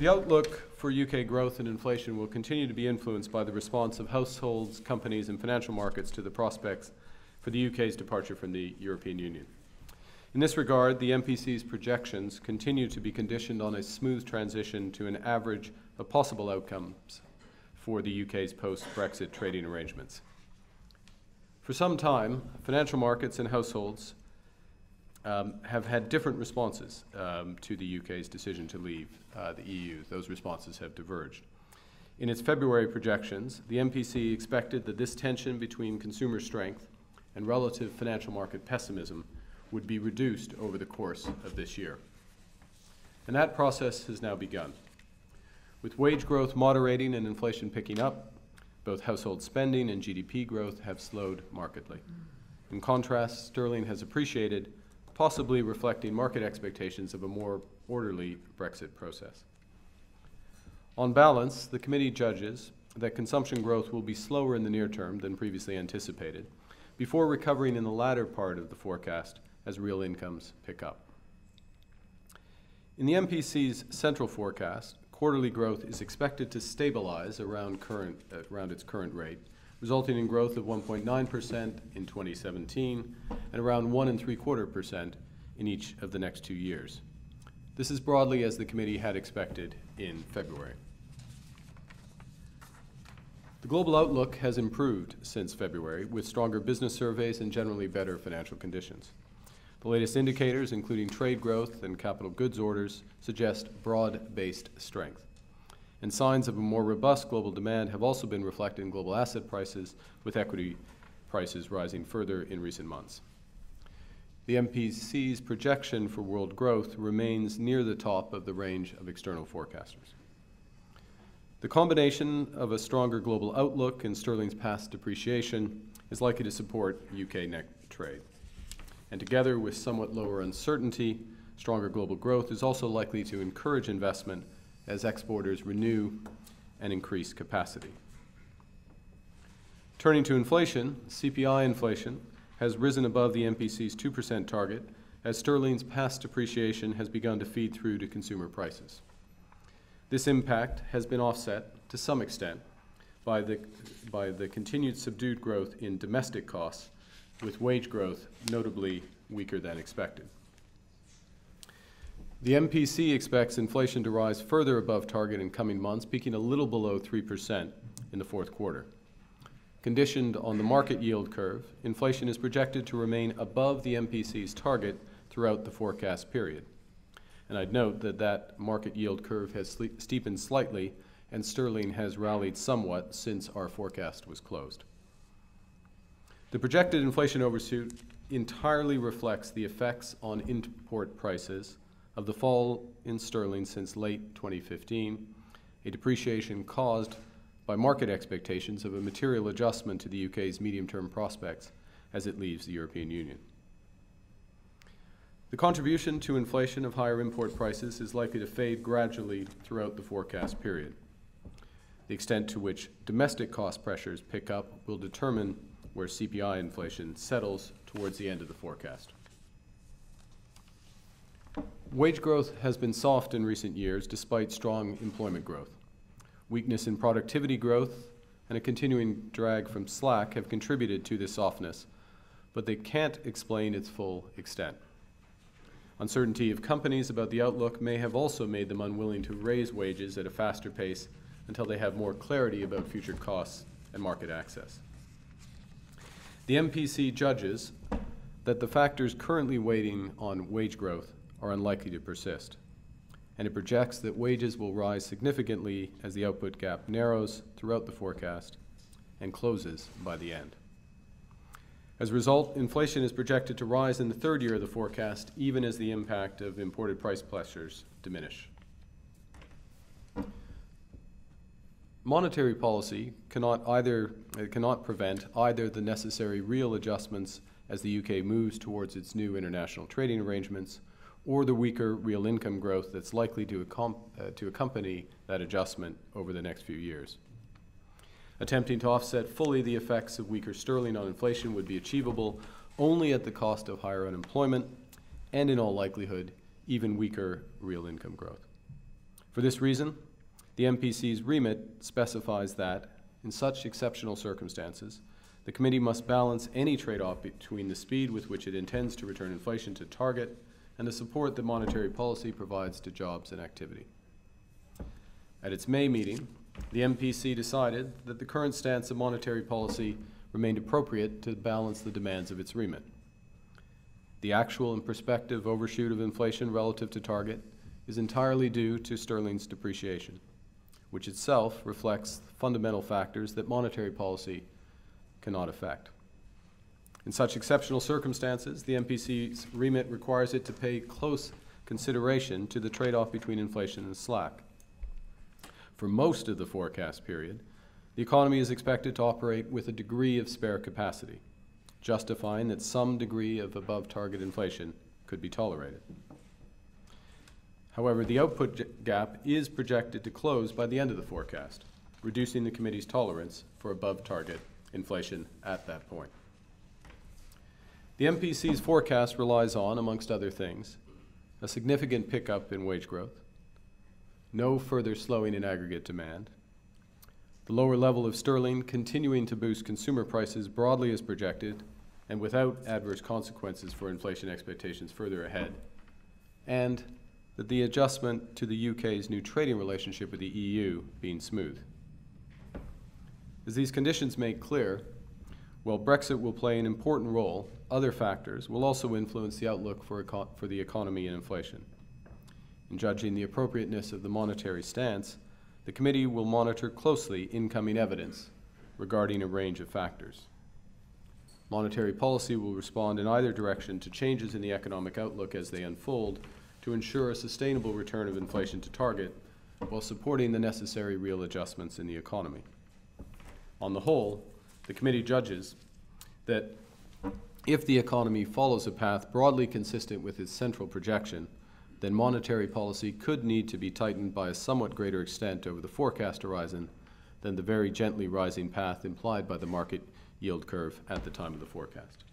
The outlook for UK growth and inflation will continue to be influenced by the response of households, companies, and financial markets to the prospects for the UK's departure from the European Union. In this regard, the MPC's projections continue to be conditioned on a smooth transition to an average of possible outcomes for the UK's post-Brexit trading arrangements. For some time, financial markets and households have had different responses to the UK's decision to leave the EU. Those responses have diverged. In its February projections, the MPC expected that this tension between consumer strength and relative financial market pessimism would be reduced over the course of this year. And that process has now begun. With wage growth moderating and inflation picking up, both household spending and GDP growth have slowed markedly. In contrast, sterling has appreciated, possibly reflecting market expectations of a more orderly Brexit process. On balance, the committee judges that consumption growth will be slower in the near term than previously anticipated, before recovering in the latter part of the forecast as real incomes pick up. In the MPC's central forecast, quarterly growth is expected to stabilize around its current rate, resulting in growth of 1.9% in 2017 and around 1.75% in each of the next 2 years. This is broadly as the committee had expected in February. The global outlook has improved since February, with stronger business surveys and generally better financial conditions. The latest indicators, including trade growth and capital goods orders, suggest broad-based strength. And signs of a more robust global demand have also been reflected in global asset prices, with equity prices rising further in recent months. The MPC's projection for world growth remains near the top of the range of external forecasters. The combination of a stronger global outlook and sterling's past depreciation is likely to support UK net trade. And together with somewhat lower uncertainty, stronger global growth is also likely to encourage investment as exporters renew and increase capacity. Turning to inflation, CPI inflation has risen above the MPC's 2% target as sterling's past depreciation has begun to feed through to consumer prices. This impact has been offset to some extent by the continued subdued growth in domestic costs, with wage growth notably weaker than expected. The MPC expects inflation to rise further above target in coming months, peaking a little below 3% in the fourth quarter. Conditioned on the market yield curve, inflation is projected to remain above the MPC's target throughout the forecast period. And I'd note that that market yield curve has steepened slightly, and sterling has rallied somewhat since our forecast was closed. The projected inflation overshoot entirely reflects the effects on import prices of the fall in sterling since late 2015, a depreciation caused by market expectations of a material adjustment to the UK's medium-term prospects as it leaves the European Union. The contribution to inflation of higher import prices is likely to fade gradually throughout the forecast period. The extent to which domestic cost pressures pick up will determine where CPI inflation settles towards the end of the forecast. Wage growth has been soft in recent years despite strong employment growth. Weakness in productivity growth and a continuing drag from slack have contributed to this softness, but they can't explain its full extent. Uncertainty of companies about the outlook may have also made them unwilling to raise wages at a faster pace until they have more clarity about future costs and market access. The MPC judges that the factors currently weighing on wage growth are unlikely to persist, and it projects that wages will rise significantly as the output gap narrows throughout the forecast and closes by the end. As a result, inflation is projected to rise in the third year of the forecast, even as the impact of imported price pressures diminish. Monetary policy cannot prevent either the necessary real adjustments as the UK moves towards its new international trading arrangements, or the weaker real income growth that's likely to accompany that adjustment over the next few years. Attempting to offset fully the effects of weaker sterling on inflation would be achievable only at the cost of higher unemployment and, in all likelihood, even weaker real income growth. For this reason, the MPC's remit specifies that, in such exceptional circumstances, the Committee must balance any trade-off between the speed with which it intends to return inflation to target and the support that monetary policy provides to jobs and activity. At its May meeting, the MPC decided that the current stance of monetary policy remained appropriate to balance the demands of its remit. The actual and prospective overshoot of inflation relative to target is entirely due to sterling's depreciation, which itself reflects fundamental factors that monetary policy cannot affect. In such exceptional circumstances, the MPC's remit requires it to pay close consideration to the trade-off between inflation and slack. For most of the forecast period, the economy is expected to operate with a degree of spare capacity, justifying that some degree of above-target inflation could be tolerated. However, the output gap is projected to close by the end of the forecast, reducing the Committee's tolerance for above-target inflation at that point. The MPC's forecast relies on, amongst other things, a significant pickup in wage growth, no further slowing in aggregate demand, the lower level of sterling continuing to boost consumer prices broadly as projected and without adverse consequences for inflation expectations further ahead, and that the adjustment to the UK's new trading relationship with the EU being smooth. As these conditions make clear, while Brexit will play an important role, other factors will also influence the outlook for the economy and inflation. In judging the appropriateness of the monetary stance, the Committee will monitor closely incoming evidence regarding a range of factors. Monetary policy will respond in either direction to changes in the economic outlook as they unfold to ensure a sustainable return of inflation to target while supporting the necessary real adjustments in the economy. On the whole, the Committee judges that if the economy follows a path broadly consistent with its central projection, then monetary policy could need to be tightened by a somewhat greater extent over the forecast horizon than the very gently rising path implied by the market yield curve at the time of the forecast.